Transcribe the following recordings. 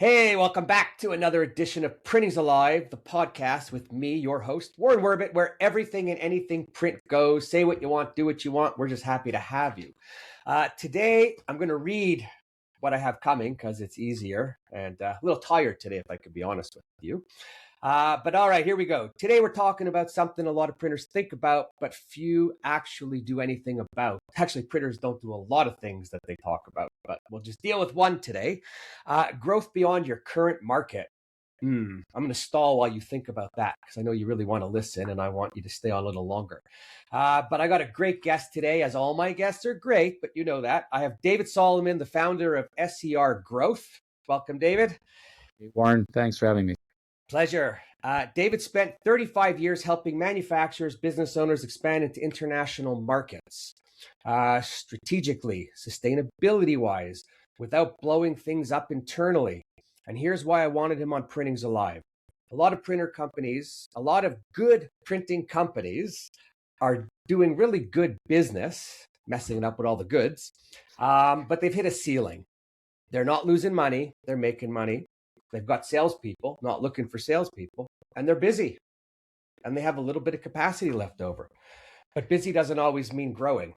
Hey, welcome back to another edition of Printing's Alive, the podcast with me, your host, Warren Werbitt, where everything and anything print goes. Say what you want, do what you want. We're just happy to have you. Today, I'm going to read what I have coming because it's easier and a little tired today, if I could be honest with you. But all right, here we go. Today, we're talking about something a lot of printers think about, but few actually do anything about. Actually, printers don't do a lot of things that they talk about, but we'll just deal with one today. Growth beyond your current market. I'm going to stall while you think about that because I know you really want to listen and I want you to stay on a little longer. But I got a great guest today, as all my guests are great, but you know that. I have David Solomon, the founder of SER Growth. Welcome, David. Hey, Warren, thanks for having me. Pleasure. David spent 35 years helping manufacturers, business owners expand into international markets, strategically, sustainability-wise, without blowing things up internally. And here's why I wanted him on Printing's Alive. A lot of printer companies, a lot of good printing companies are doing really good business, messing it up with all the goods, but they've hit a ceiling. They're not losing money. They're making money. They've got salespeople, not looking for salespeople, and they're busy. And they have a little bit of capacity left over. But busy doesn't always mean growing.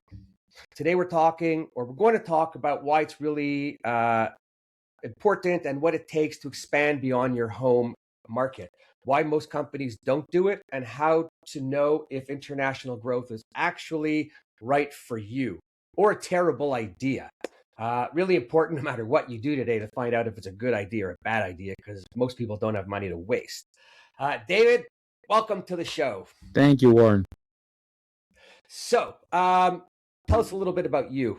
Today we're going to talk about why it's really important and what it takes to expand beyond your home market, why most companies don't do it, and how to know if international growth is actually right for you or a terrible idea. Really important no matter what you do today to find out if it's a good idea or a bad idea, because most people don't have money to waste. David, welcome to the show. Thank you, Warren. So tell us a little bit about you.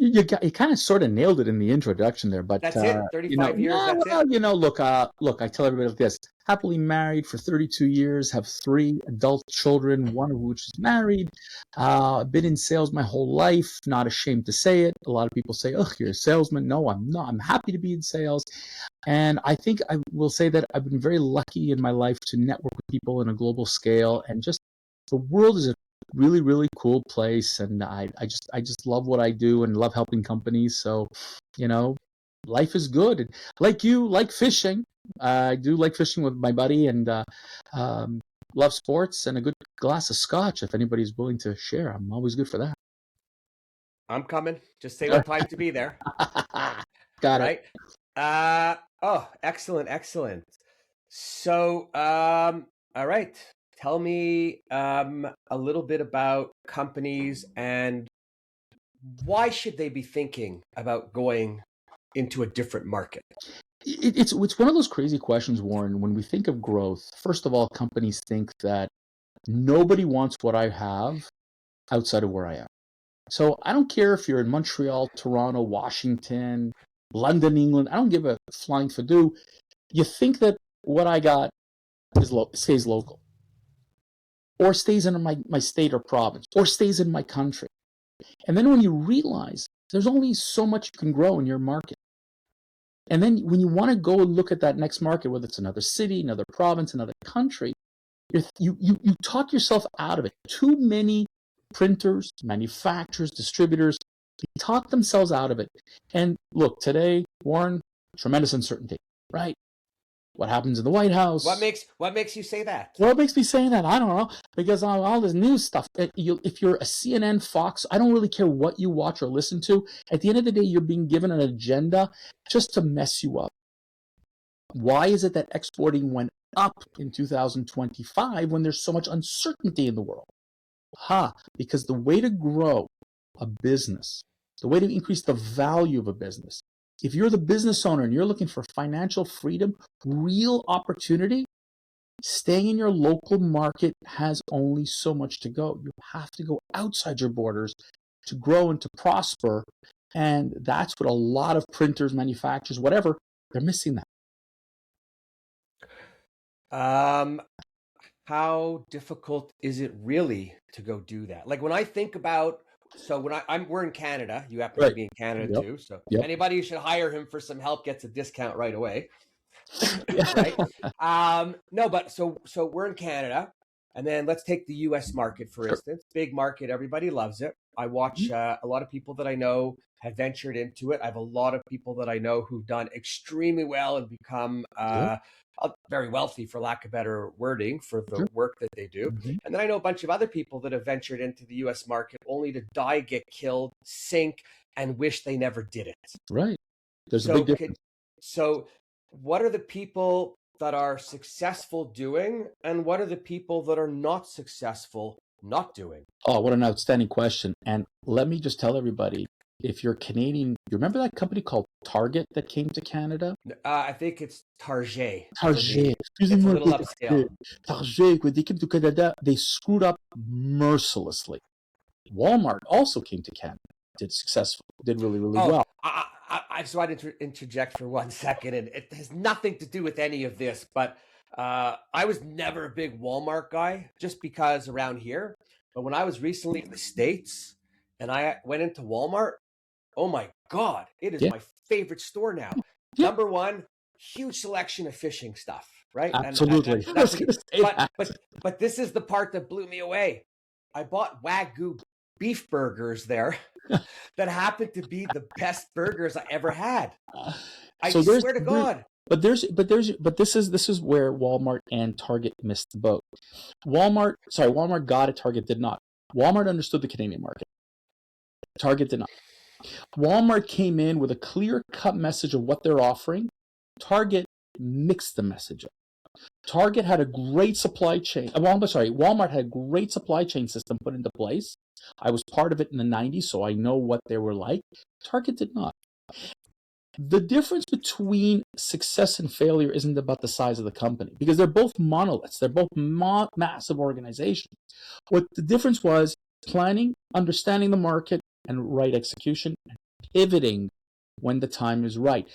You kind of sort of nailed it in the introduction there, but that's it. 35 years. That's it. Look, I tell everybody this: happily married for 32 years, have 3 adult children, one of which is married. Been in sales my whole life. Not ashamed to say it. A lot of people say, "Oh, you're a salesman." No, I'm not. I'm happy to be in sales, and I think I will say that I've been very lucky in my life to network with people on a global scale, and just the world is a really, really cool place, and I just love what I do and love helping companies. So, life is good. And like fishing. I do like fishing with my buddy, and love sports and a good glass of scotch. If anybody's willing to share, I'm always good for that. I'm coming. Just say what time to be there. Got it. Right. Excellent. So, all right. Tell me a little bit about companies and why should they be thinking about going into a different market? It's one of those crazy questions, Warren. When we think of growth, first of all, companies think that nobody wants what I have outside of where I am. So I don't care if you're in Montreal, Toronto, Washington, London, England. I don't give a flying fadoo. You think that what I got stays local, or stays in my state or province, or stays in my country. And then when you realize there's only so much you can grow in your market, and then when you want to go and look at that next market, whether it's another city, another province, another country, you talk yourself out of it. Too many printers, manufacturers, distributors, they talk themselves out of it. And look, today, Warren, tremendous uncertainty, right? What happens in the White House? What makes you say that? What makes me say that? I don't know. Because all this news stuff, if you're a CNN, Fox, I don't really care what you watch or listen to. At the end of the day, you're being given an agenda just to mess you up. Why is it that exporting went up in 2025 when there's so much uncertainty in the world? Because the way to grow a business, the way to increase the value of a business, if you're the business owner and you're looking for financial freedom, real opportunity, staying in your local market has only so much to go. You have to go outside your borders to grow and to prosper. And that's what a lot of printers, manufacturers, whatever, they're missing that. How difficult is it really to go do that? Like when I think about, so when we're in Canada, you happen to be in Canada too. So anybody who should hire him for some help gets a discount right away. Right? No, but so we're in Canada, and then let's take the US market, for instance. Big market, everybody loves it. I watch a lot of people that I know have ventured into it. I have a lot of people that I know who've done extremely well and become Sure. very wealthy, for lack of better wording, for the Sure. work that they do. Mhm. And then I know a bunch of other people that have ventured into the US market only to die, get killed, sink, and wish they never did it. Right. There's a So, big difference. so what are the people that are successful doing, and what are the people that are not successful not doing? Oh, what an outstanding question. And let me just tell everybody, if you're Canadian, you remember that company called Target that came to Canada? I think it's Target for Target, me. It's a excusez-moi, little upscale. Target, with the Équipe du Canada, they screwed up mercilessly. Walmart also came to Canada, did successful, did really, really Oh, well. I just wanted to interject for 1 second, and it has nothing to do with any of this, but I was never a big Walmart guy, just because around here. But when I was recently in the States and I went into Walmart, oh my God, it is Yeah, my favorite store now. yeah, Number one, huge selection of fishing stuff, right? And absolutely. I that's was a, going to say but that. but but this is the part that blew me away. I bought Wagyu beef burgers there that happened to be the best burgers I ever had. I So swear to God. but this is where Walmart and Target missed the boat. Walmart got it, Target did not. Walmart understood the Canadian market. Target did not. Walmart came in with a clear-cut message of what they're offering. Target mixed the message up. Target had a great supply chain. Walmart had a great supply chain system put into place. I was part of it in the 90s, so I know what they were like. Target did not. The difference between success and failure isn't about the size of the company, because they're both monoliths. They're both massive organizations. What the difference was: planning, understanding the market, and right execution, and pivoting when the time is right.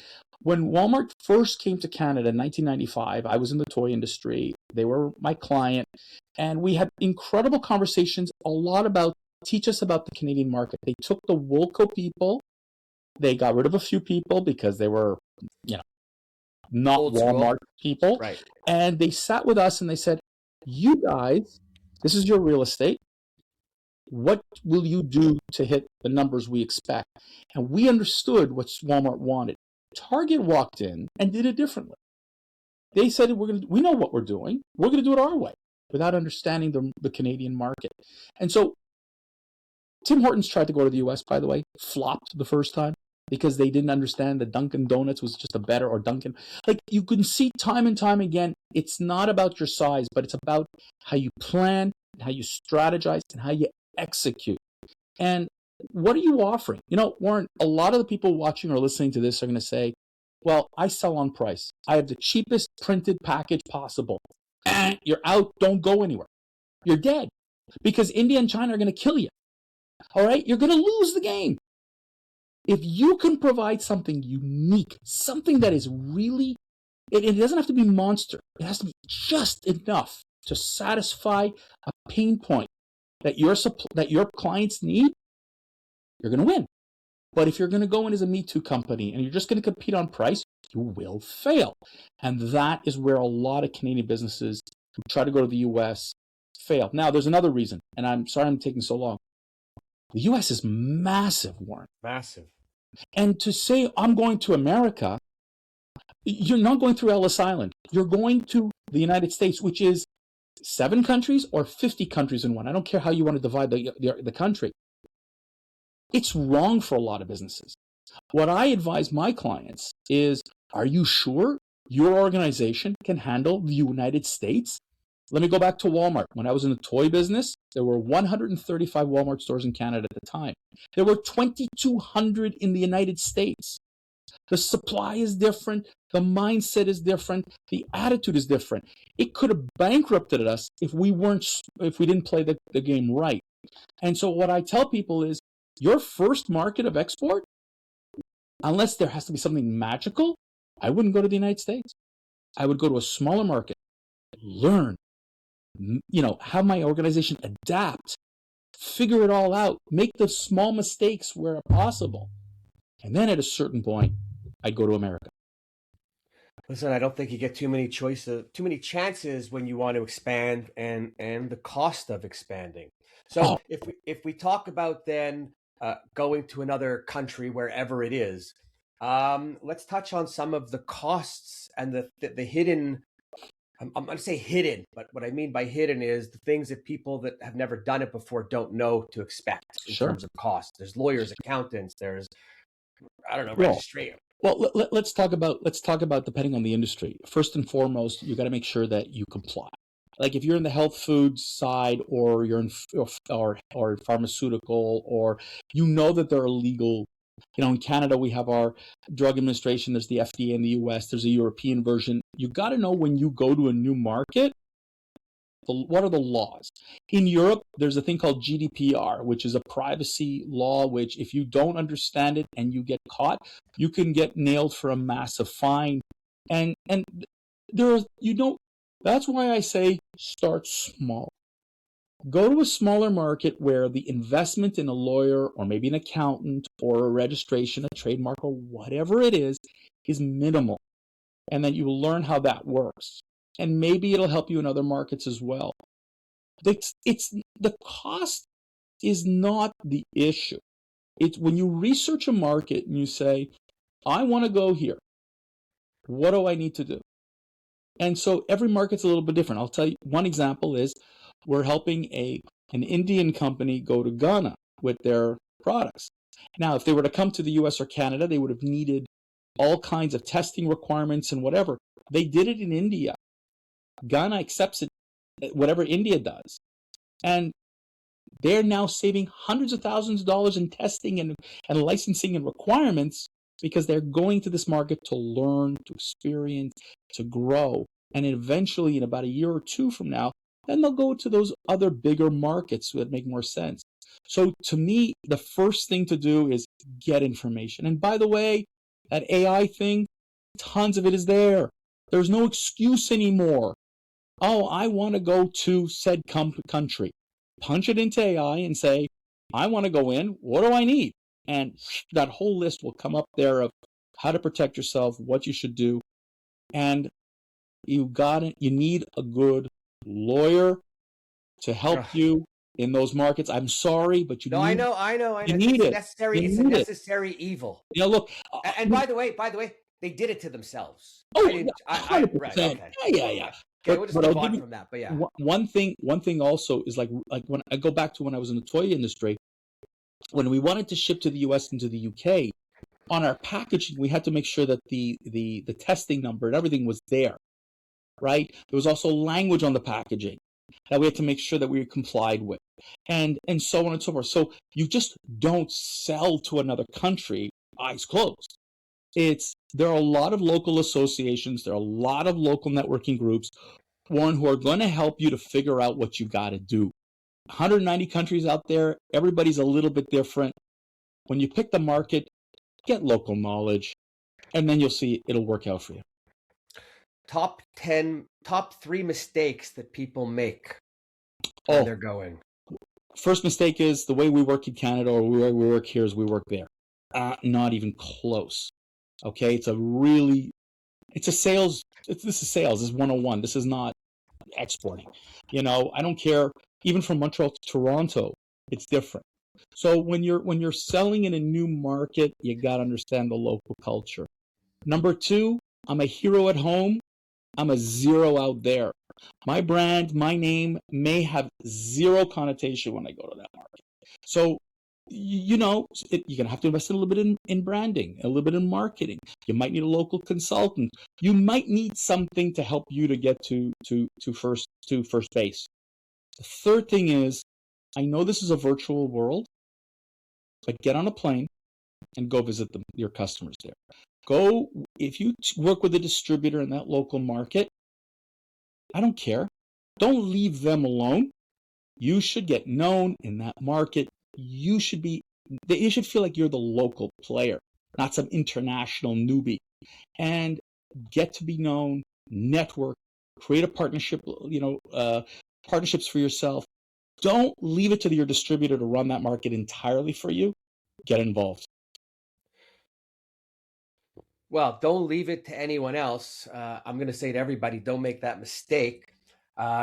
When Walmart first came to Canada in 1995, I was in the toy industry. They were my client, and we had incredible conversations, a lot about teach us about the Canadian market. They took the Woolco people, they got rid of a few people because they were, you know, not Old school. Walmart people. Right. And they sat with us and they said, you guys, this is your real estate. What will you do to hit the numbers we expect? And we understood what Walmart wanted. Target walked in and did it differently. They said, we know what we're doing. We're going to do it our way, without understanding the Canadian market. And so Tim Hortons tried to go to the US, by the way, flopped the first time because they didn't understand that Dunkin' Donuts was just a better, or Dunkin'. Like, you can see time and time again, it's not about your size, but it's about how you plan, how you strategize, and how you execute. And what are you offering? You know, Warren, a lot of the people watching or listening to this are going to say, well, I sell on price. I have the cheapest printed package possible. You're out. Don't go anywhere. You're dead, because India and China are going to kill you. All right? You're going to lose the game. If you can provide something unique, something that is really, it doesn't have to be monster. It has to be just enough to satisfy a pain point that your clients need, you're going to win. But if you're going to go in as a Me Too company and you're just going to compete on price, you will fail. And that is where a lot of Canadian businesses who try to go to the US fail. Now, there's another reason, and I'm sorry I'm taking so long. The US is massive, Warren. Massive. And to say, I'm going to America, you're not going through Ellis Island. You're going to the United States, which is 7 countries or 50 countries in one. I don't care how you want to divide the country. It's wrong for a lot of businesses. What I advise my clients is, are you sure your organization can handle the United States? Let me go back to Walmart. When I was in the toy business, there were 135 Walmart stores in Canada at the time. There were 2,200 in the United States. The supply is different. The mindset is different. The attitude is different. It could have bankrupted us if we didn't play the game right. And so what I tell people is, your first market of export, unless there has to be something magical, I wouldn't go to the United States. I would go to a smaller market, learn, have my organization adapt, figure it all out, make the small mistakes where possible. And then at a certain point, I'd go to America. Listen, I don't think you get too many choices, too many chances when you want to expand, and the cost of expanding. So Oh, if we talk about then going to another country, wherever it is, let's touch on some of the costs and the hidden. I'm going to say hidden, but what I mean by hidden is the things that people that have never done it before don't know to expect in sure. terms of cost. There's lawyers, accountants. There's, I don't know, Well, registration. let's talk about depending on the industry. First and foremost, you got to make sure that you comply. Like if you're in the health food side, or you're in or pharmaceutical, or you know that there are legal. In Canada we have our drug administration. There's the FDA in the U.S. There's a European version. You got to know when you go to a new market, what are the laws. In Europe, there's a thing called GDPR, which is a privacy law, which if you don't understand it and you get caught, you can get nailed for a massive fine. And there's you don't that's why I say start small. Go to a smaller market where the investment in a lawyer or maybe an accountant or a registration, a trademark, or whatever it is minimal. And then you will learn how that works. And maybe it'll help you in other markets as well. It's the cost is not the issue. It's when you research a market and you say, I want to go here. What do I need to do? And so every market's a little bit different. I'll tell you one example is we're helping an Indian company go to Ghana with their products. Now, if they were to come to the US or Canada, they would have needed all kinds of testing requirements and whatever. They did it in India. Ghana accepts it, whatever India does. And they're now saving hundreds of thousands of dollars in testing and licensing and requirements because they're going to this market to learn, to experience, to grow. And eventually, in about a year or two from now, then they'll go to those other bigger markets that make more sense. So to me, the first thing to do is get information. And by the way, that AI thing, tons of it is there. There's no excuse anymore. Oh, I want to go to said country. Punch it into AI and say, I want to go in. What do I need? And that whole list will come up there of how to protect yourself, what you should do. And you need a good lawyer to help Ugh. you in those markets. I'm sorry, but No, I know. you need It's a it. necessary. You It's a need it. necessary evil. Look, And by the way, they did it to themselves. I oh, didn't. Right. 100%. Okay. Yeah. Okay. We'll just But I'll move give on you from that. But yeah. one thing. One thing also is like when I go back to when I was in the toy industry, when we wanted to ship to the US and to the UK, on our packaging, we had to make sure that the testing number and everything was there, right? There was also language on the packaging that we had to make sure that we complied with, and so on and so forth. So you just don't sell to another country eyes closed. There are a lot of local associations, there are a lot of local networking groups, one who are going to help you to figure out what you got to do. 190 countries out there, everybody's a little bit different. When you pick the market, get local knowledge, and then you'll see it'll work out for you. Top three mistakes that people make where Oh, they're going. first mistake is the way we work in Canada or we work here is we work there. Not even close. Okay, it's a sales. This is sales. This is 101. This is not exporting. I don't care. Even from Montreal to Toronto, it's different. So when you're selling in a new market, you got to understand the local culture. Number two, I'm a hero at home. I'm a zero out there. My brand, my name may have zero connotation when I go to that market. So, you're going to have to invest a little bit in branding, a little bit in marketing. You might need a local consultant. You might need something to help you to get to first base. The third thing is, I know this is a virtual world, but get on a plane and go visit your customers there. Go, if you work with a distributor in that local market, I don't care. Don't leave them alone. You should get known in that market. You should feel like you're the local player, not some international newbie. And get to be known, network, create a partnership, partnerships for yourself. Don't leave it to your distributor to run that market entirely for you. Get involved. Well, don't leave it to anyone else. I'm going to say to everybody, don't make that mistake,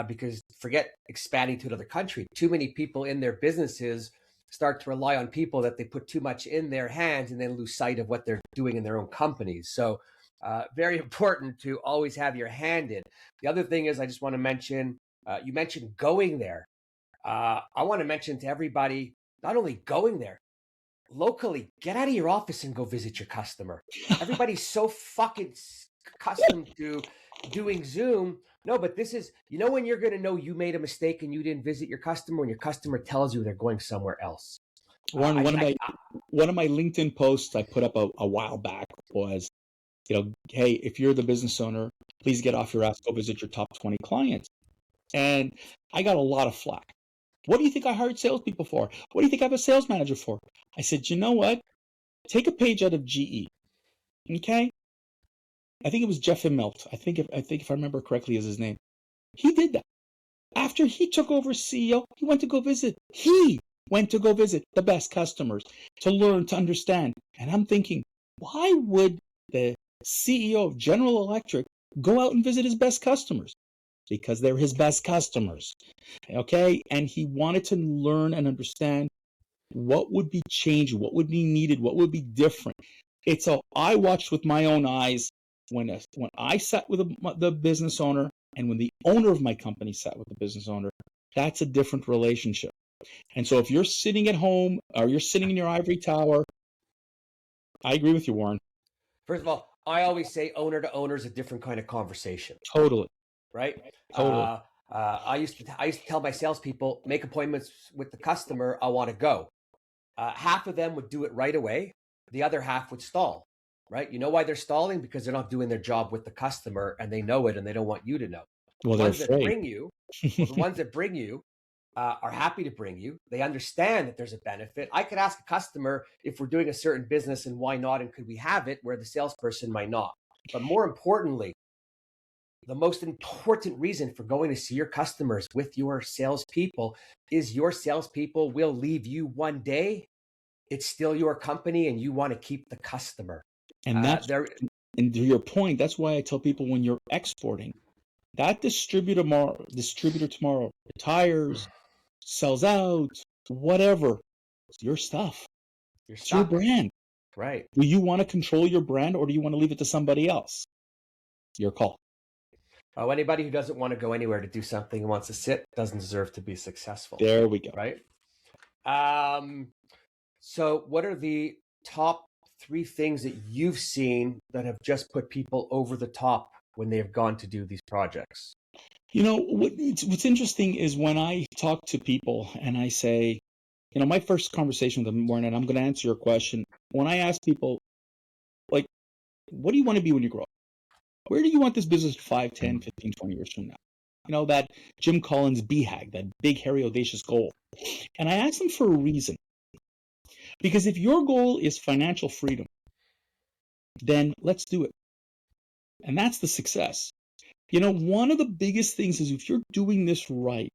because forget expanding to another country. Too many people in their businesses start to rely on people that they put too much in their hands and then lose sight of what they're doing in their own companies. So, very important to always have your hand in. The other thing is, I just want to mention, you mentioned going there. I want to mention to everybody, not only going there, locally, get out of your office and go visit your customer. Everybody's so fucking accustomed to doing Zoom. No, but this is, when you're going to know you made a mistake and you didn't visit your customer, when your customer tells you they're going somewhere else. Warren, one of my LinkedIn posts I put up a while back was, hey, if you're the business owner, please get off your ass, go visit your top 20 clients. And I got a lot of flack. What do you think I hired salespeople for? What do you think I have a sales manager for? I said, you know what? Take a page out of GE. Okay? I think it was Jeff Immelt. I think if I remember correctly is his name. He did that. After he took over CEO, he went to go visit. He went to go visit the best customers to learn, to understand. And I'm thinking, why would the CEO of General Electric go out and visit his best customers? Because they're his best customers. Okay? And he wanted to learn and understand what would be changing, what would be needed, what would be different. It's so I watched with my own eyes when I sat with the business owner and when the owner of my company sat with the business owner. That's a different relationship. And so if you're sitting at home or you're sitting in your ivory tower, I agree with you, Warren. First of all, I always say owner to owner is a different kind of conversation. Totally. Right? Totally. I used to tell my salespeople, make appointments with the customer. I want to go. Half of them would do it right away. The other half would stall. Right? You know why they're stalling? Because they're not doing their job with the customer, and they know it, and they don't want you to know. Well, the they're ones afraid. the ones that bring you are happy to bring you. They understand that there's a benefit. I could ask a customer if we're doing a certain business and why not, and could we have it, where the salesperson might not. But more importantly, the most important reason for going to see your customers with your salespeople is your salespeople will leave you one day. It's still your company, and you want to keep the customer. And and to your point, that's why I tell people when you're exporting, that distributor tomorrow retires, sells out, whatever. It's your stuff. It's your brand. Right. Do you want to control your brand, or do you want to leave it to somebody else? Your call. Anybody who doesn't want to go anywhere to do something and wants to sit doesn't deserve to be successful. There we go. Right. So what are the top 3 things that you've seen that have just put people over the top when they have gone to do these projects? What's interesting is when I talk to people and I say, my first conversation with them, Warren, and I'm going to answer your question. When I ask people, like, what do you want to be when you grow up? Where do you want this business 5, 10, 15, 20 years from now? That Jim Collins BHAG, that big, hairy, audacious goal. And I ask them for a reason. Because if your goal is financial freedom, then let's do it. And that's the success. One of the biggest things is if you're doing this right,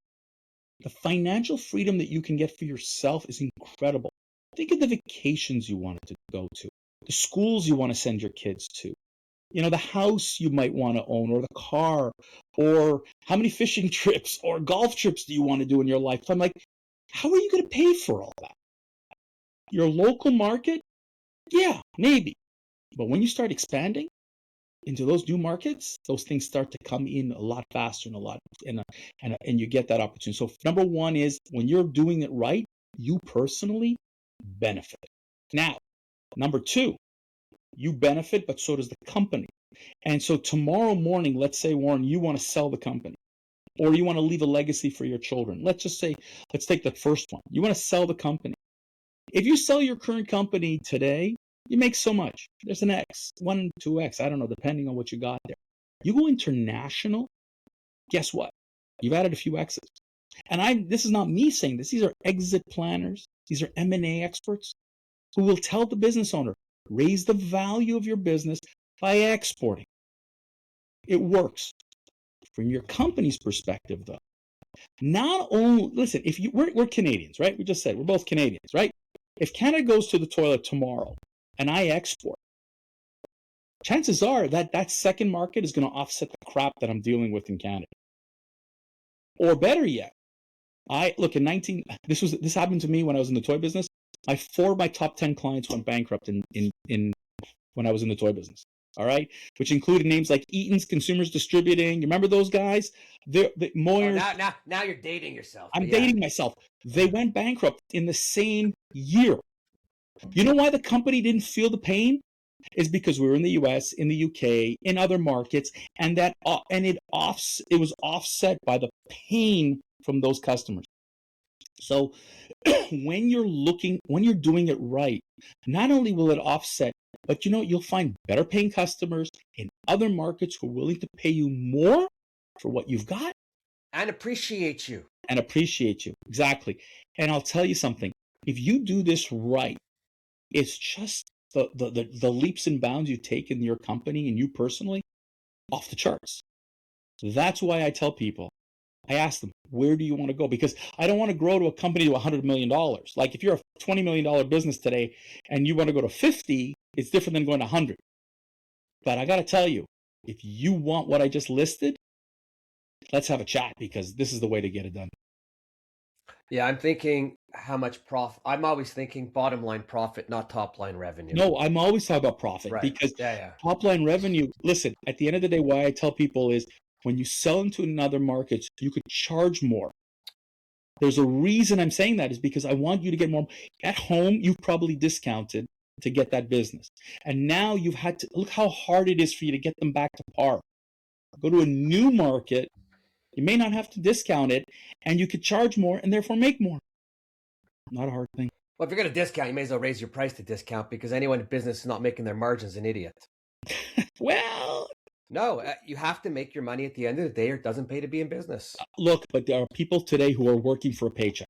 the financial freedom that you can get for yourself is incredible. Think of the vacations you wanted to go to, the schools you want to send your kids to, the house you might want to own, or the car, or how many fishing trips or golf trips do you want to do in your lifetime? Like, how are you going to pay for all that? Your local market? Yeah, maybe. But when you start expanding into those new markets, those things start to come in a lot faster and you get that opportunity. So number 1 is when you're doing it right, you personally benefit. Now, number 2, you benefit, but so does the company. And so tomorrow morning, let's say, Warren, you want to sell the company or you want to leave a legacy for your children. Let's take the first one. You want to sell the company. If you sell your current company today, you make so much. There's an X, 1, 2X, I don't know, depending on what you got there. You go international, guess what? You've added a few X's. And this is not me saying this. These are exit planners. These are M&A experts who will tell the business owner, raise the value of your business by exporting. It works. From your company's perspective, though, not only, listen, we're Canadians, right? We just said we're both Canadians, right? If Canada goes to the toilet tomorrow and I export, chances are that second market is going to offset the crap that I'm dealing with in Canada. Or better yet, this happened to me when I was in the toy business. Four of my top 10 clients went bankrupt in when I was in the toy business. All right, which included names like Eaton's Consumers Distributing. You remember those guys? Moyers. Now you're dating yourself. I'm dating myself. They went bankrupt in the same year. You know why the company didn't feel the pain? Is because we were in the US, in the UK, in other markets, and it was offset by the pain from those customers. So when you're doing it right, not only will it offset, but you'll find better paying customers in other markets who are willing to pay you more for what you've got. And appreciate you. Exactly. And I'll tell you something. If you do this right, it's just the leaps and bounds you take in your company and you personally, off the charts. That's why I tell people, I ask them, where do you want to go? Because I don't want to grow to a company to $100 million. Like if you're a $20 million business today and you want to go to 50, it's different than going to 100. But I got to tell you, if you want what I just listed, let's have a chat, because this is the way to get it done. Yeah, I'm thinking how much profit. I'm always thinking bottom line profit, not top line revenue. No, I'm always talking about profit, right? Because top line revenue, listen, at the end of the day, why I tell people is when you sell into another market, you could charge more. There's a reason I'm saying that, is because I want you to get more. At home, you've probably discounted to get that business. And now you've had to look how hard it is for you to get them back to par. Go to a new market. You may not have to discount it, and you could charge more and therefore make more. Not a hard thing. Well, if you're going to discount, you may as well raise your price to discount, because anyone in business is not making their margins is an idiot. Well, no, you have to make your money at the end of the day, or it doesn't pay to be in business. Look, but there are people today who are working for a paycheck.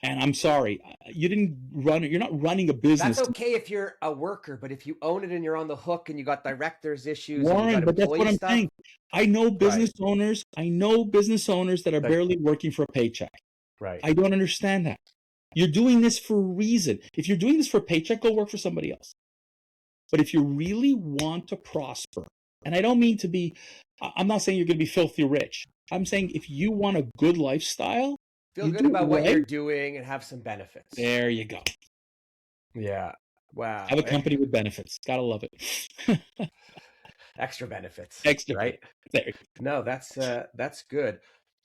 And I'm sorry, you're not running a business. That's okay if you're a worker, but if you own it and you're on the hook and you got directors issues, Warren, but that's what I'm saying. I know business owners that are barely working for a paycheck. Right. I don't understand that. You're doing this for a reason. If you're doing this for a paycheck, go work for somebody else. But if you really want to prosper, and I don't mean to be, I'm not saying you're going to be filthy rich. I'm saying if you want a good lifestyle, feel good about what you're doing and have some benefits. There you go. Yeah. Wow. Have a company with benefits. Gotta love it. Extra benefits. Right? There. No, that's good.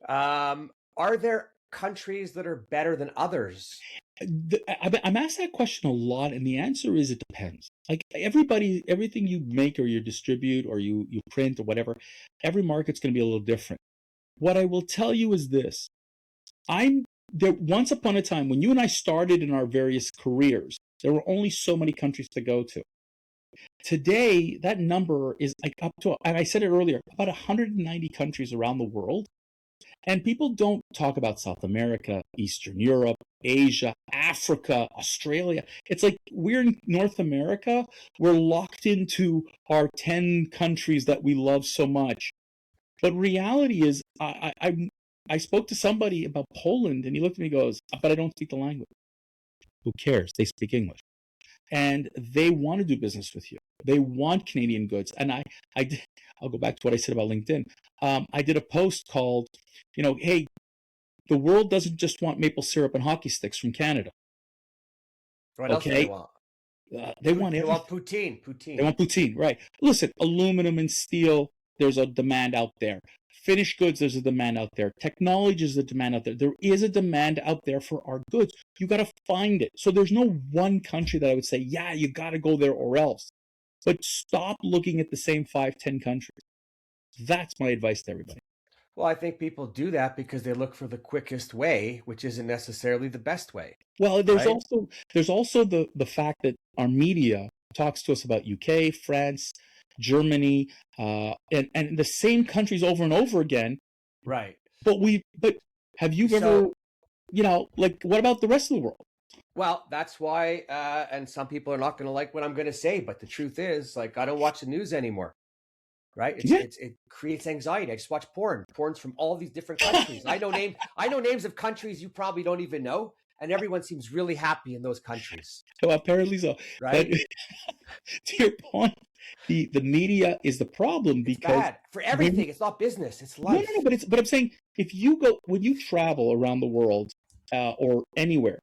Are there countries that are better than others? I'm asked that question a lot, and the answer is it depends. Like everything you make or you distribute or you print or whatever, every market's going to be a little different. What I will tell you is this. Once upon a time, when you and I started in our various careers, there were only so many countries to go to. Today, that number is like up to, and I said it earlier, about 190 countries around the world. And people don't talk about South America, Eastern Europe, Asia, Africa, Australia. It's like we're in North America. We're locked into our 10 countries that we love so much. But reality is, I spoke to somebody about Poland, and he looked at me and goes, but I don't speak the language. Who cares? They speak English. And they want to do business with you. They want Canadian goods. And I'll go back to what I said about LinkedIn. I did a post called, hey, the world doesn't just want maple syrup and hockey sticks from Canada. What else do they want? They want poutine. They want poutine, right. Listen, aluminum and steel, there's a demand out there. Finished goods, there's a demand out there. Technology is a demand out there. There is a demand out there for our goods. You got to find it. So there's no one country that I would say, yeah, you got to go there or else. But stop looking at the same 5-10 countries. That's my advice to everybody. Well, I think people do that because they look for the quickest way, which isn't necessarily the best way. Well, there's also the fact that our media talks to us about UK, France, Germany, and the same countries over and over again. Right. But have you ever, what about the rest of the world? Well, that's why, and some people are not going to like what I'm going to say, but the truth is, I don't watch the news anymore. Right? It creates anxiety. I just watch porn. Porn's from all these different countries. I know names of countries you probably don't even know, and everyone seems really happy in those countries. So apparently so. Right? But, to your point, The media is the problem It's because bad for everything. It's not business. It's no, life. but I'm saying if you go when you travel around the world or anywhere.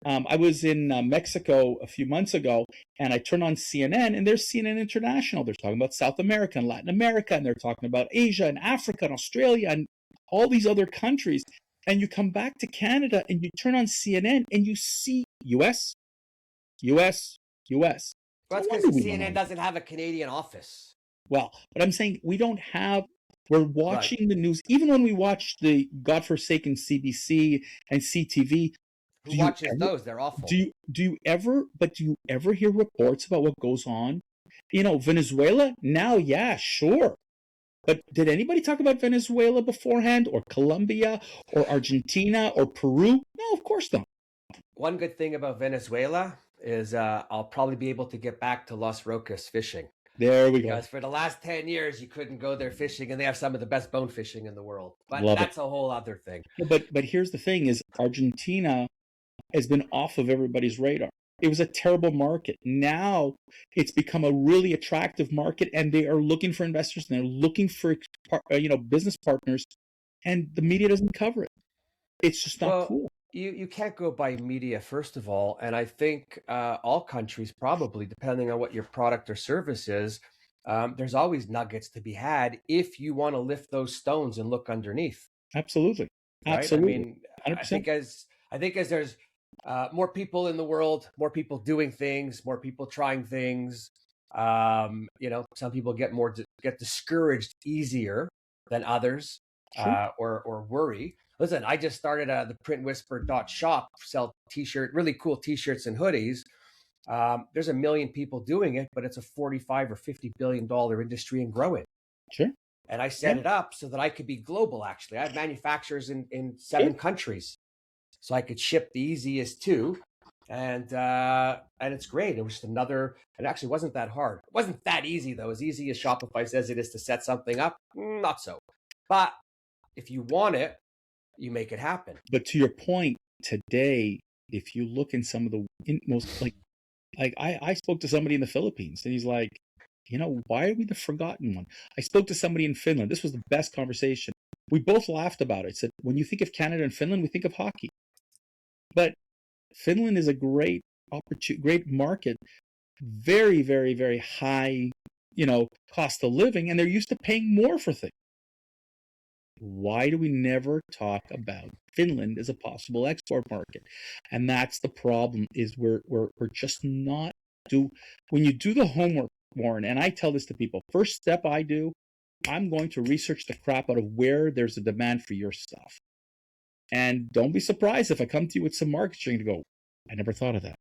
I was in Mexico a few months ago, and I turned on CNN, and there's CNN International. They're talking about South America and Latin America, and they're talking about Asia and Africa and Australia and all these other countries. And you come back to Canada, and you turn on CNN, and you see U.S., U.S., U.S. Well, No that's wonder because we don't CNN know. doesn't have a Canadian office. Well, but I'm saying we don't have. We're watching the news, even when we watch the godforsaken CBC and CTV. Who Do you watches ever those? They're awful. do you ever hear reports about what goes on? Venezuela now, yeah, sure. But did anybody talk about Venezuela beforehand, or Colombia, or Argentina, or Peru? No, of course not. One good thing about Venezuela is I'll probably be able to get back to Los Roques fishing. There we go. Because for the last 10 years, you couldn't go there fishing, and they have some of the best bone fishing in the world. But Love it. that's a whole other thing. But here's the thing: is Argentina has been off of everybody's radar. It was a terrible market. Now it's become a really attractive market, and they are looking for investors, and they're looking for business partners, and the media doesn't cover it. It's just not Well, cool. you can't go by media, first of all. And I think all countries, probably, depending on what your product or service is, there's always nuggets to be had if you want to lift those stones and look underneath. Absolutely. Right? Absolutely. I mean, 100%. I think as there's more people in the world, more people doing things, more people trying things. Some people get discouraged easier than others, Sure. or worry. Listen, I just started the printwhisper.shop, sell really cool t-shirts and hoodies. There's 1 million people doing it, but it's a 45 or $50 billion industry and growing. Sure. And I set it up so that I could be global. Actually, I have manufacturers in 7 countries, so I could ship the easiest two, and it's great. It was just it actually wasn't that hard. It wasn't that easy though. As easy as Shopify says it is to set something up, not so. But if you want it, you make it happen. But to your point, today, if you look in some of the most I spoke to somebody in the Philippines, and he's like, why are we the forgotten one? I spoke to somebody in Finland. This was the best conversation. We both laughed about it. Said, when you think of Canada and Finland, we think of hockey. But Finland is a great market, very, very, very high, cost of living, and they're used to paying more for things. Why do we never talk about Finland as a possible export market? And that's the problem, is we're just not when you do the homework, Warren, and I tell this to people, first step I'm going to research the crap out of where there's a demand for your stuff. And don't be surprised if I come to you with some markets, you're going to go, I never thought of that.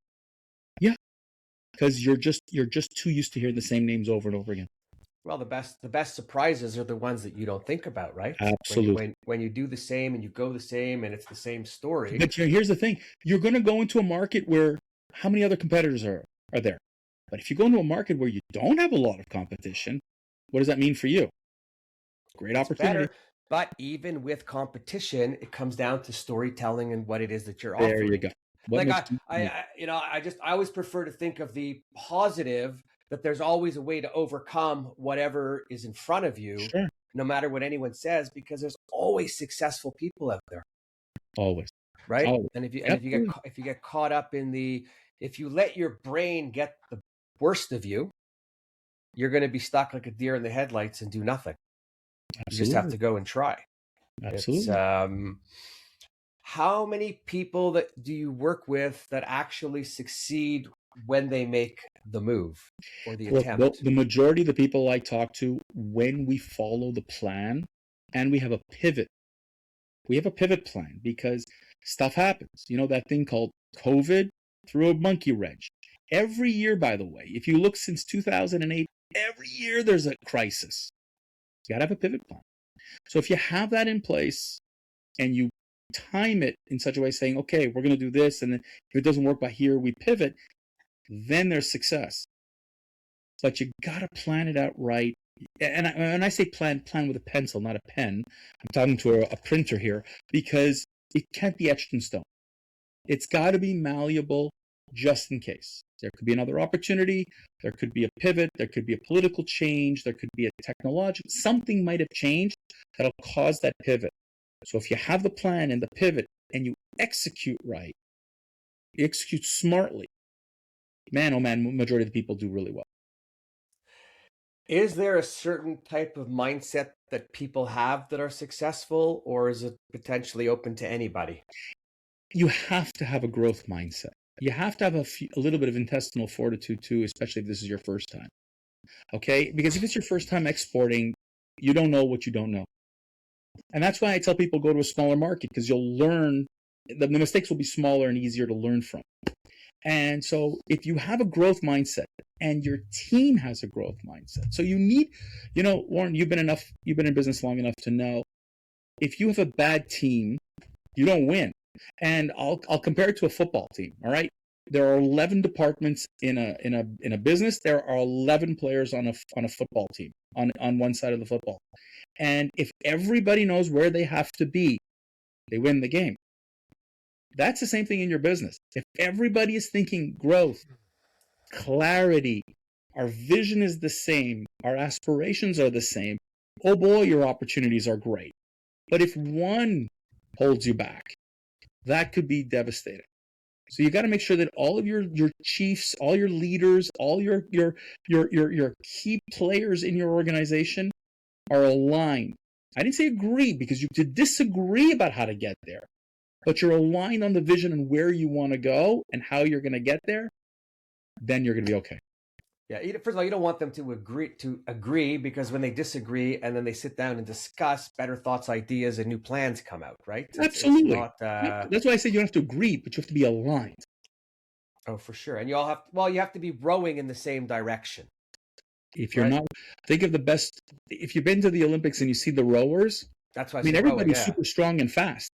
Yeah, because you're just too used to hearing the same names over and over again. Well, the best surprises are the ones that you don't think about, right? Absolutely. When you do the same and you go the same and it's the same story. But here's the thing: you're going to go into a market where how many other competitors are there? But if you go into a market where you don't have a lot of competition, what does that mean for you? Great opportunity. Better, but even with competition, it comes down to storytelling and what it is that you're offering. There you go. I always prefer to think of the positive, that there's always a way to overcome whatever is in front of you, sure, no matter what anyone says, because there's always successful people out there. Always. Right. Always. And if you get caught up if you let your brain get the worst of you, you're going to be stuck like a deer in the headlights and do nothing. Absolutely. You just have to go and try. Absolutely. How many people do you work with that actually succeed when they make the move or the attempt? The majority of the people I talk to, when we follow the plan and we have a pivot plan, because stuff happens. That thing called COVID threw a monkey wrench. Every year, by the way, if you look since 2008, every year there's a crisis. You got to have a pivot plan. So if you have that in place and you time it in such a way saying, okay, we're going to do this, and then if it doesn't work by here, we pivot, then there's success. But you got to plan it out right. And I say plan with a pencil, not a pen. I'm talking to a printer here, because it can't be etched in stone. It's got to be malleable. just in case. There could be another opportunity. There could be a pivot. There could be a political change. There could be a technological, something might have changed that'll cause that pivot. So if you have the plan and the pivot and you execute right, you execute smartly, man, oh man, majority of the people do really well. Is there a certain type of mindset that people have that are successful, or is it potentially open to anybody? You have to have a growth mindset. You have to have a little bit of intestinal fortitude too, especially if this is your first time. Okay? Because if it's your first time exporting, you don't know what you don't know. And that's why I tell people go to a smaller market, because you'll learn, the mistakes will be smaller and easier to learn from. And so if you have a growth mindset and your team has a growth mindset, so you need, Warren, you've been in business long enough to know, if you have a bad team, you don't win. And I'll compare it to a football team. All right, there are 11 departments in a business. There are 11 players on a football team on one side of the football. And if everybody knows where they have to be, they win the game. That's the same thing in your business. If everybody is thinking growth, clarity, our vision is the same, our aspirations are the same, oh boy, your opportunities are great. But if one holds you back, that could be devastating. So you got to make sure that all of your chiefs, all your leaders, all your key players in your organization are aligned. I didn't say agree, because you could disagree about how to get there, but you're aligned on the vision and where you want to go and how you're going to get there. Then you're going to be okay. Yeah. First of all, you don't want them to agree, because when they disagree and then they sit down and discuss, better thoughts, ideas, and new plans come out, right? Absolutely. It's not, that's why I said you don't have to agree, but you have to be aligned. Oh, for sure. And you all you have to be rowing in the same direction. If you're not, think of the best. If you've been to the Olympics and you see the rowers, that's why everybody's super strong and fast,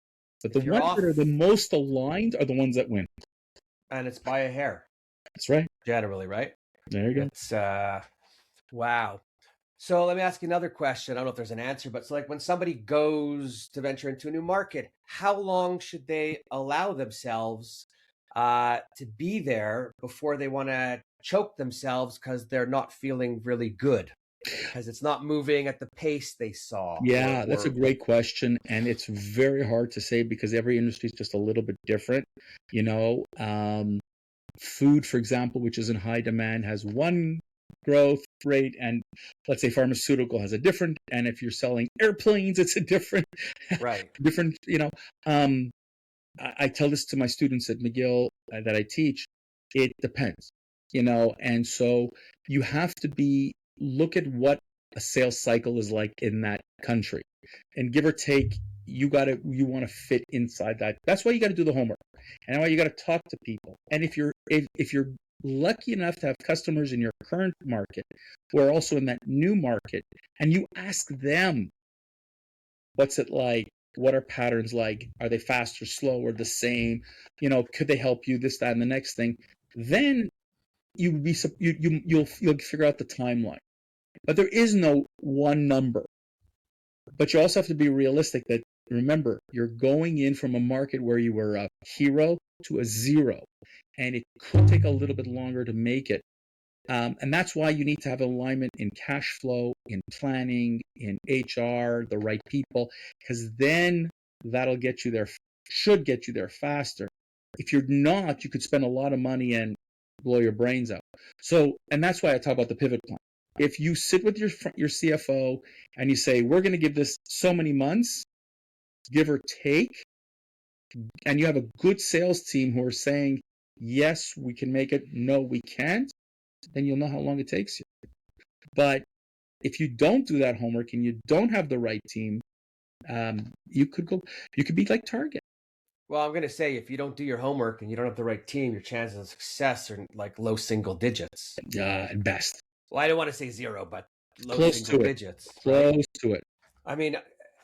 but the ones that are the most aligned are the ones that win. And it's by a hair. That's right. Generally, right? There you go. It's wow. So let me ask you another question. I don't know if there's an answer, but so like when somebody goes to venture into a new market, how long should they allow themselves to be there before they want to choke themselves because they're not feeling really good, because it's not moving at the pace they saw? Yeah, that's a great question, and it's very hard to say because every industry is just a little bit different. Food, for example, which is in high demand, has one growth rate, and let's say pharmaceutical has a different, and if you're selling airplanes, it's a different, right. different, I tell this to my students at McGill that I teach, it depends, and so you have to look at what a sales cycle is like in that country, and give or take, you want to fit inside that. That's why you got to do the homework, and why you got to talk to people. And if you're lucky enough to have customers in your current market who are also in that new market, and you ask them, what's it like? What are patterns like? Are they faster, slower, the same? Could they help you? This, that, and the next thing. Then you'll figure out the timeline. But there is no one number. But you also have to be realistic that, remember, you're going in from a market where you were a hero to a zero, and it could take a little bit longer to make it. And that's why you need to have alignment in cash flow, in planning, in HR, the right people, because then that'll get you there, should get you there faster. If you're not, you could spend a lot of money and blow your brains out. So, and that's why I talk about the pivot plan. If you sit with your CFO and you say, we're going to give this so many months, give or take, and you have a good sales team who are saying, yes, we can make it, no, we can't, then you'll know how long it takes you. But if you don't do that homework and you don't have the right team, you could be like Target. Well, I'm going to say, if you don't do your homework and you don't have the right team, your chances of success are like low single digits. At best. Well, I don't want to say zero, but low Close single to digits. Close to it. I mean,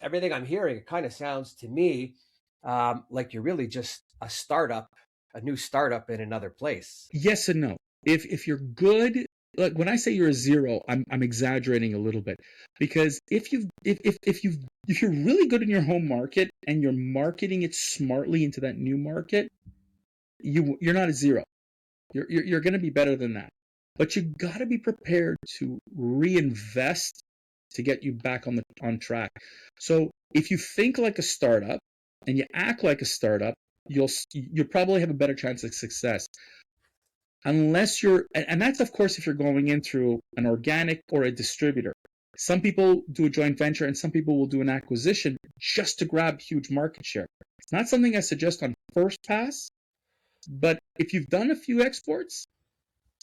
everything I'm hearing, it kind of sounds to me like you're really just a new startup in another place. Yes and no. If you're good, like when I say you're a zero, I'm exaggerating a little bit, because if you're really good in your home market and you're marketing it smartly into that new market, you're not a zero. You're going to be better than that. But you got to be prepared to reinvest to get you back on track. So if you think like a startup and you act like a startup, you'll probably have a better chance of success. Unless and that's of course if you're going in through an organic or a distributor. Some people do a joint venture and some people will do an acquisition just to grab huge market share. It's not something I suggest on first pass, but if you've done a few exports,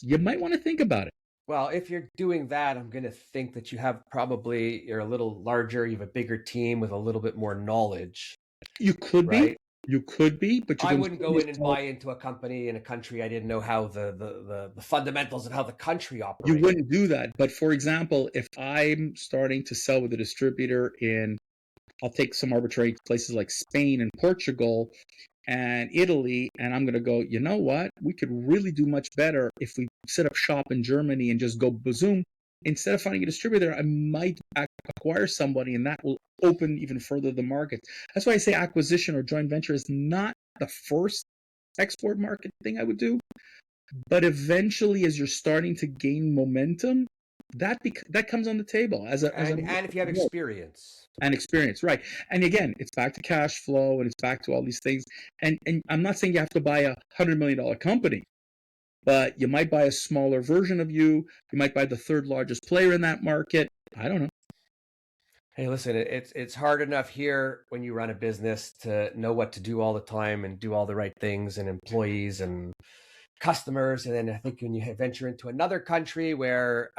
you might want to think about it. Well, if you're doing that, I'm going to think that you're a little larger, you have a bigger team with a little bit more knowledge. You could right? You could be, but I wouldn't go in and buy into a company in a country I didn't know how the fundamentals of how the country operates. You wouldn't do that. But for example, if I'm starting to sell with a distributor I'll take some arbitrary places like Spain and Portugal and Italy, and I'm going to go, you know what? We could really do much better if we set up shop in Germany and just go boom. Instead of finding a distributor, I might acquire somebody, and that will open even further the market. That's why I say acquisition or joint venture is not the first export market thing I would do. But eventually, as you're starting to gain momentum, that comes on the table and if you have experience. And experience, right? And again, it's back to cash flow and it's back to all these things. And I'm not saying you have to buy a $100 million company, but you might buy a smaller version of you. You might buy the third largest player in that market. I don't know. Hey, listen, it's hard enough here when you run a business to know what to do all the time and do all the right things and employees and customers. And then I think when you venture into another country where,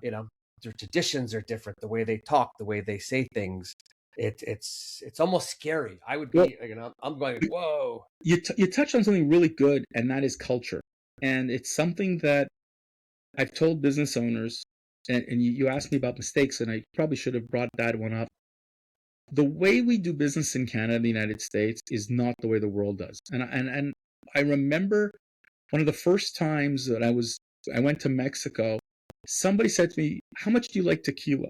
their traditions are different, the way they talk, the way they say things, it's almost scary. I would be, I'm going, whoa. You touched on something really good, and that is culture. And it's something that I've told business owners, and you asked me about mistakes, and I probably should have brought that one up. The way we do business in Canada and the United States is not the way the world does. And I remember one of the first times that I went to Mexico, somebody said to me, "How much do you like tequila?"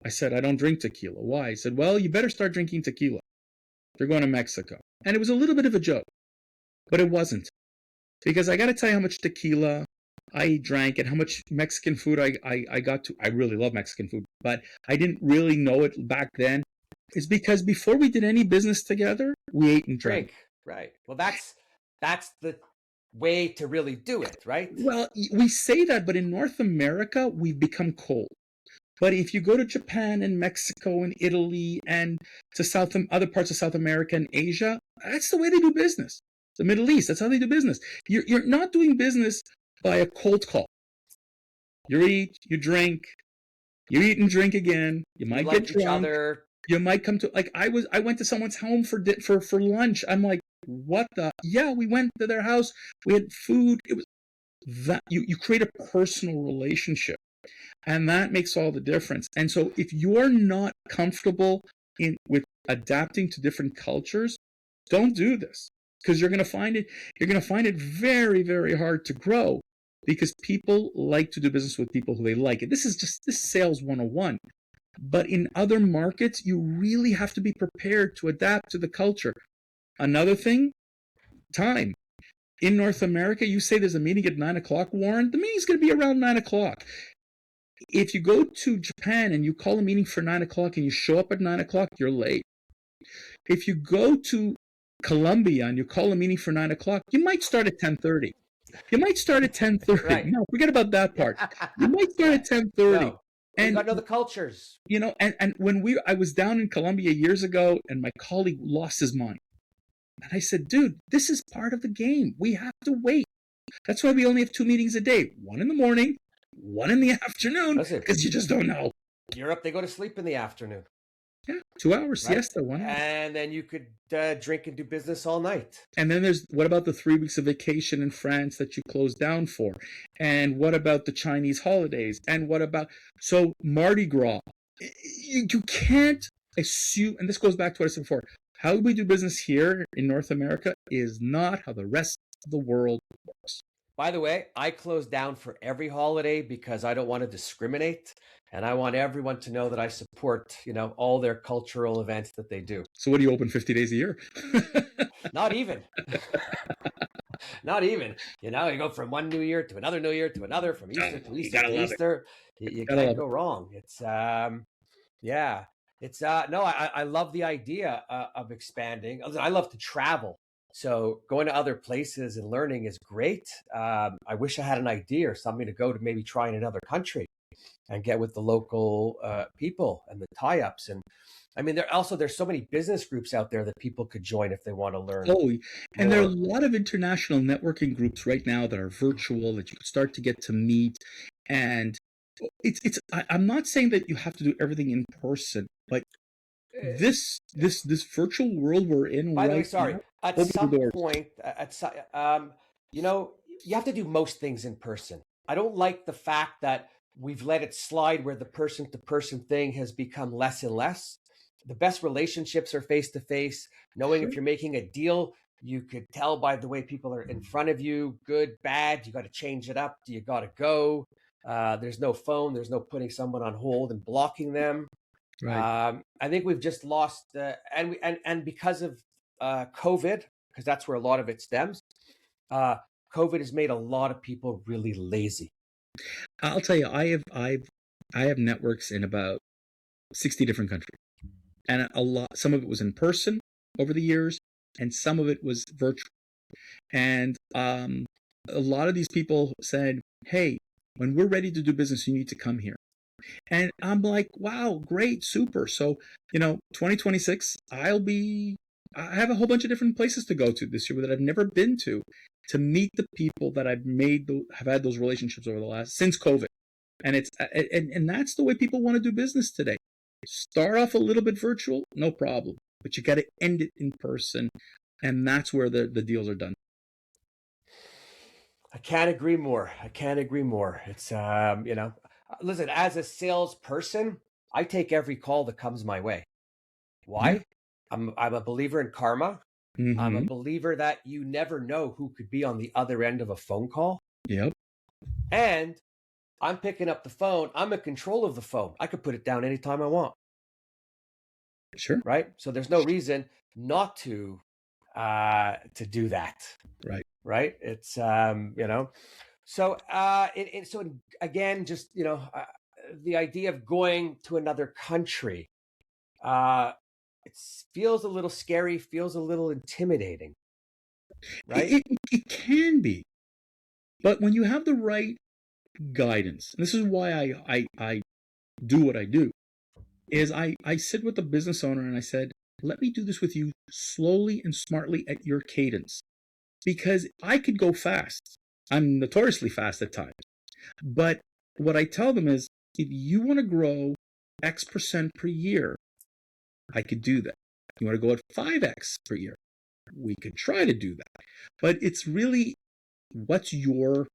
I said, "I don't drink tequila." Why? He said, "Well, you better start drinking tequila. You're going to Mexico." And it was a little bit of a joke, but it wasn't. Because I got to tell you how much tequila I drank and how much Mexican food I got to. I really love Mexican food, but I didn't really know it back then. It's because before we did any business together, we ate and drank. Right. Well, that's the way to really do it, right? Well, we say that, but in North America, we've become cold. But if you go to Japan and Mexico and Italy and to other parts of South America and Asia, that's the way they do business. The Middle East, that's how they do business. You're not doing business by a cold call. You eat, you drink, you eat and drink again. You might get drunk. You might come to I went to someone's home for lunch. I'm like, what the? Yeah, we went to their house. We had food. It was that you create a personal relationship, and that makes all the difference. And so, if you're not comfortable with adapting to different cultures, don't do this, because you're going to find it very, very hard to grow, because people like to do business with people who they like. And this is sales 101. But in other markets, you really have to be prepared to adapt to the culture. Another thing, time. In North America, you say there's a meeting at 9 o'clock, Warren. The meeting's going to be around 9 o'clock. If you go to Japan and you call a meeting for 9 o'clock and you show up at 9 o'clock, you're late. If you go to Colombia and you call a meeting for 9 o'clock, you might start at 10:30. You might start at 10:30. Right. No, forget about that part. You might start at 10:30. No. And you got to know the cultures. And when I was down in Colombia years ago, and my colleague lost his mind. And I said, dude, this is part of the game. We have to wait. That's why we only have 2 meetings a day. One in the morning, one in the afternoon, because you just don't know. Europe, they go to sleep in the afternoon. Yeah, 2 hours, siesta, 1 hour. And then you could drink and do business all night. And then what about the 3 weeks of vacation in France that you closed down for? And what about the Chinese holidays? And what about, so Mardi Gras? You can't assume, and this goes back to what I said before, how we do business here in North America is not how the rest of the world works. By the way, I close down for every holiday because I don't want to discriminate. And I want everyone to know that I support, all their cultural events that they do. So what do you open 50 days a year? Not even. Not even, you go from one New Year to another New Year to another, from Easter to You Easter gotta to love it. Easter. You Gotta can't love go it. wrong. It's yeah, it's no, I love the idea of expanding. Listen, I love to travel, so going to other places and learning is great. I wish I had an idea or something to go to, maybe try in another country and get with the local people and the tie-ups. And I mean, there's so many business groups out there that people could join if they want to learn Oh, and there are a more. lot of international networking groups right now that are virtual that you can start to get to meet. And I'm not saying that you have to do everything in person, but this virtual world we're in By the way, right sorry. now, At open the some doors. point, you know, you have to do most things in person. I don't like the fact that we've let it slide where the person to person thing has become less and less. The best relationships are face to face. Knowing Sure. if you're making a deal, you could tell by the way people are in front of you, good, bad. You got to change it up. You got to go. There's no phone. There's no putting someone on hold and blocking them. Right. I think we've just lost, and because of COVID, because that's where a lot of it stems. Uh, COVID has made a lot of people really lazy. I'll tell you, I have networks in about 60 different countries. And some of it was in person over the years, and some of it was virtual. And a lot of these people said, "Hey, when we're ready to do business, you need to come here." And I'm like, "Wow, great, super." So 2026, I have a whole bunch of different places to go to this year that I've never been to meet the people that have had those relationships over the last since COVID. And and that's the way people want to do business today. Start off a little bit virtual, no problem, but you got to end it in person, and that's where the deals are done. I can't agree more. I can't agree more. It's listen, as a salesperson, I take every call that comes my way. Yeah. Why? I'm a believer in karma. I'm a Mm-hmm. believer that you never know who could be on the other end of a phone call. Yep. And I'm picking up the phone. I'm in control of the phone. I could put it down anytime I want. Sure. Right? So there's no reason not to do that. Right. Right? It's So again, just the idea of going to another country, it feels a little scary, feels a little intimidating, right? It can be, but when you have the right guidance, and this is why I do what I do, is I sit with the business owner and I said, let me do this with you slowly and smartly at your cadence. Because I could go fast. I'm notoriously fast at times. But what I tell them is, if you want to grow X% per year, I could do that. You want to go at 5X per year, we could try to do that. But it's really, what's your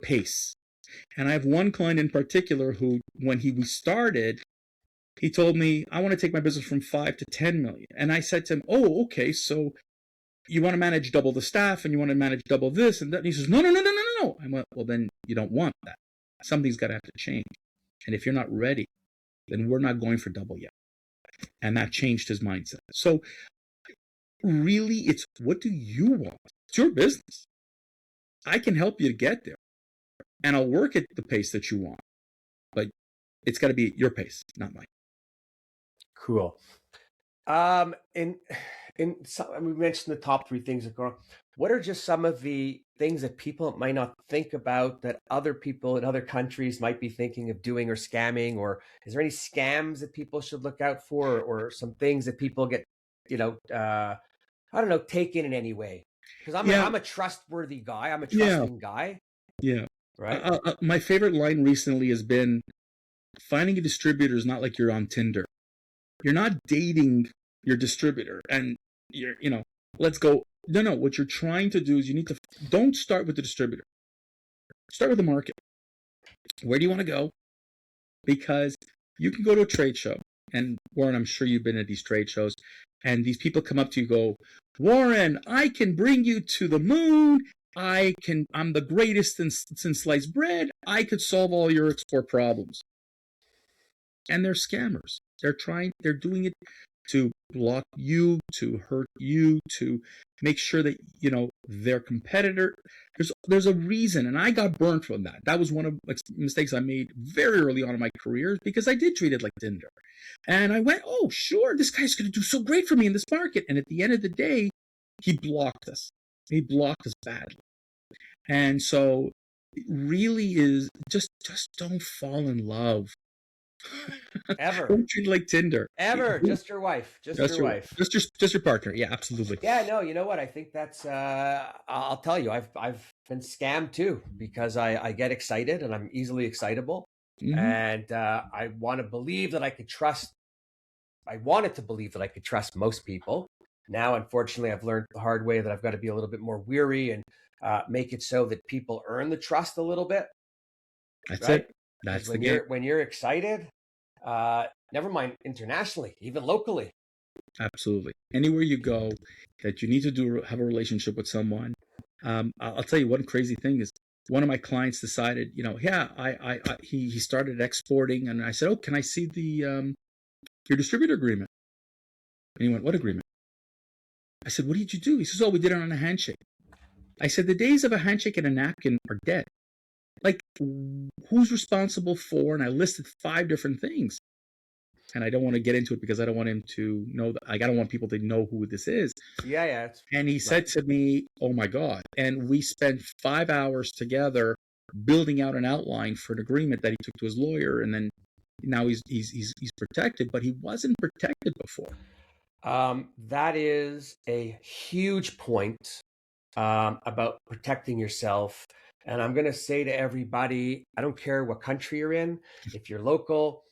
pace? And I have one client in particular who, when we started, he told me, I want to take my business from 5 to 10 million. And I said to him, oh, okay, so you want to manage double the staff and you want to manage double this and that. And he says, no, no, no, no, no, no. I went, well, then you don't want that. Something's got to have to change. And if you're not ready, then we're not going for double yet. And that changed his mindset. So really, it's, what do you want? It's your business. I can help you to get there, and I'll work at the pace that you want, but it's got to be your pace, not mine. Cool. In some, we mentioned the top three things that go on. What are just some of the things that people might not think about that other people in other countries might be thinking of doing or scamming? Or is there any scams that people should look out for, or some things that people get, I don't know, taken in any way? Because Yeah, I'm a trustworthy guy. I'm a yeah, trusting guy, yeah. right? My favorite line recently has been, finding a distributor is not like you're on Tinder. You're not dating your distributor and let's go. No. What you're trying to do is, don't start with the distributor. Start with the market. Where do you want to go? Because you can go to a trade show, and Warren, I'm sure you've been at these trade shows, and these people come up to you and go, Warren, I can bring you to the moon. I'm the greatest since sliced bread. I could solve all your export problems. And they're scammers. They're doing it to block you, to hurt you, to make sure that, their competitor. There's a reason, and I got burned from that. That was one of the mistakes I made very early on in my career, because I did treat it like Tinder. And I went, oh, sure, this guy's going to do so great for me in this market. And at the end of the day, he blocked us. He blocked us badly. And so it really is just don't fall in love. Ever. Don't treat it like Tinder. Ever. Just your wife. Just your wife. Just your partner. Yeah, absolutely. Yeah, no, you know what? I think that's I'll tell you, I've been scammed too, because I get excited and I'm easily excitable. Mhm. And I wanted to believe that I could trust most people. Now, unfortunately, I've learned the hard way that I've got to be a little bit more weary and make it so that people earn the trust a little bit. That's Right? it. That's When the game. when you're excited, never mind internationally, even locally. Absolutely. Anywhere you go that you need to have a relationship with someone. I'll tell you one crazy thing is, one of my clients decided, he started exporting, and I said, oh, can I see your distributor agreement? And he went, what agreement? I said, what did you do? He says, oh, we did it on a handshake. I said, the days of a handshake and a napkin are dead. Like, who's responsible for? And I listed 5 different things. And I don't want to get into it because I don't want him to know that. I don't want people to know who this is. Yeah. And he said to me, oh my God. And we spent 5 hours together building out an outline for an agreement that he took to his lawyer. And then now he's protected, but he wasn't protected before. That is a huge point about protecting yourself. And I'm going to say to everybody, I don't care what country you're in, if you're local,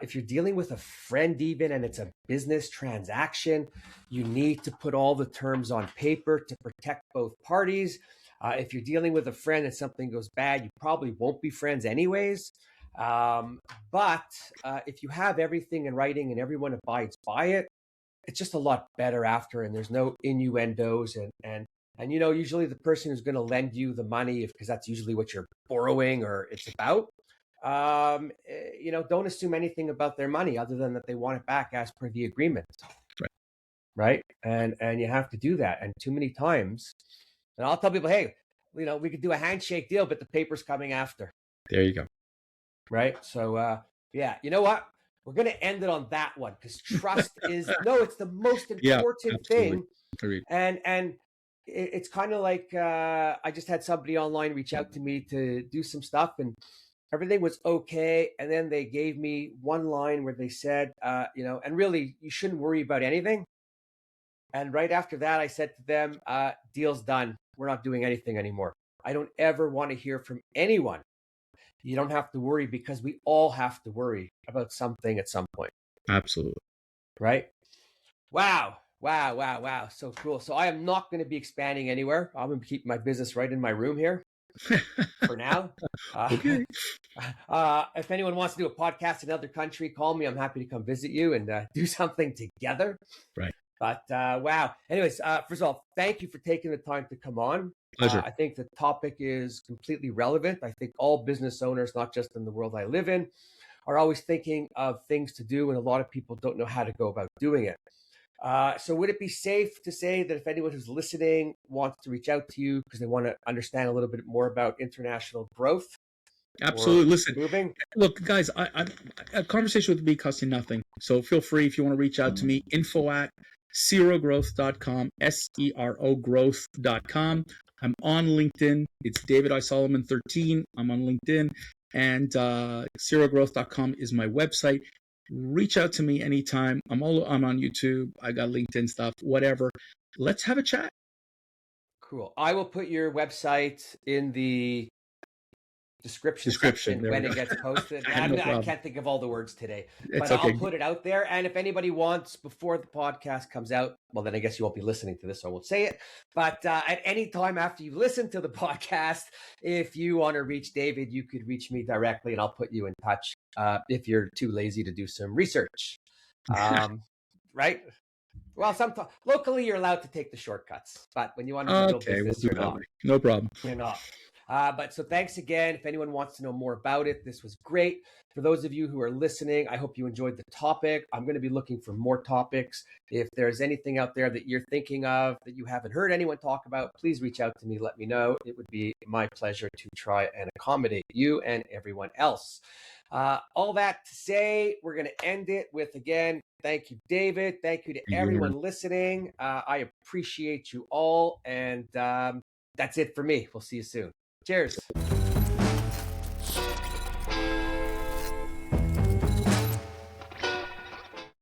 if you're dealing with a friend even, and it's a business transaction, you need to put all the terms on paper to protect both parties. If you're dealing with a friend and something goes bad, you probably won't be friends anyways. But if you have everything in writing and everyone abides by it, it's just a lot better after, and there's no innuendos and usually the person who's going to lend you the money, because that's usually what you're borrowing or it's about, don't assume anything about their money other than that they want it back as per the agreement. Right. And you have to do that. And too many times, and I'll tell people, hey, we could do a handshake deal, but the paper's coming after. There you go. Right. So, yeah, you know what? We're going to end it on that one, because trust it's the most important thing. Agreed. And it's kind of like, I just had somebody online reach out to me to do some stuff, and everything was okay. And then they gave me one line where they said, and really, you shouldn't worry about anything. And right after that, I said to them, deal's done. We're not doing anything anymore. I don't ever want to hear from anyone. You don't have to worry, because we all have to worry about something at some point. Absolutely. Right? Wow. So cool. So I am not going to be expanding anywhere. I'm going to keep my business right in my room here for now. Okay. If anyone wants to do a podcast in another country, call me. I'm happy to come visit you and do something together. Right. But wow. Anyways, first of all, thank you for taking the time to come on. Pleasure. I think the topic is completely relevant. I think all business owners, not just in the world I live in, are always thinking of things to do, and a lot of people don't know how to go about doing it. So would it be safe to say that if anyone who's listening wants to reach out to you because they want to understand a little bit more about international growth? Absolutely. Listen, moving? Look, guys, a conversation with me costs you nothing. So feel free, if you want to reach out to me, info@serogrowth.com, SERO growth.com. I'm on LinkedIn. It's David I. Solomon 13. I'm on LinkedIn. And serogrowth.com is my website. Reach out to me anytime. I'm on YouTube. I got LinkedIn stuff, whatever. Let's have a chat. Cool. I will put your website in the description section when it gets posted. I can't think of all the words today, but I'll put it out there. And if anybody wants, before the podcast comes out, well, then I guess you won't be listening to this, so I won't say it. But at any time after you listen to the podcast, if you want to reach David, you could reach me directly, and I'll put you in touch if you're too lazy to do some research. Right? Well, sometimes locally you're allowed to take the shortcuts, but when you want to build business, you're not. No problem. You're not. But so thanks again. If anyone wants to know more about it, this was great. For those of you who are listening, I hope you enjoyed the topic. I'm going to be looking for more topics. If there's anything out there that you're thinking of that you haven't heard anyone talk about, please reach out to me. Let me know. It would be my pleasure to try and accommodate you and everyone else. All that to say, we're going to end it with, again, thank you, David. Thank you to everyone listening. I appreciate you all. And that's it for me. We'll see you soon. Cheers.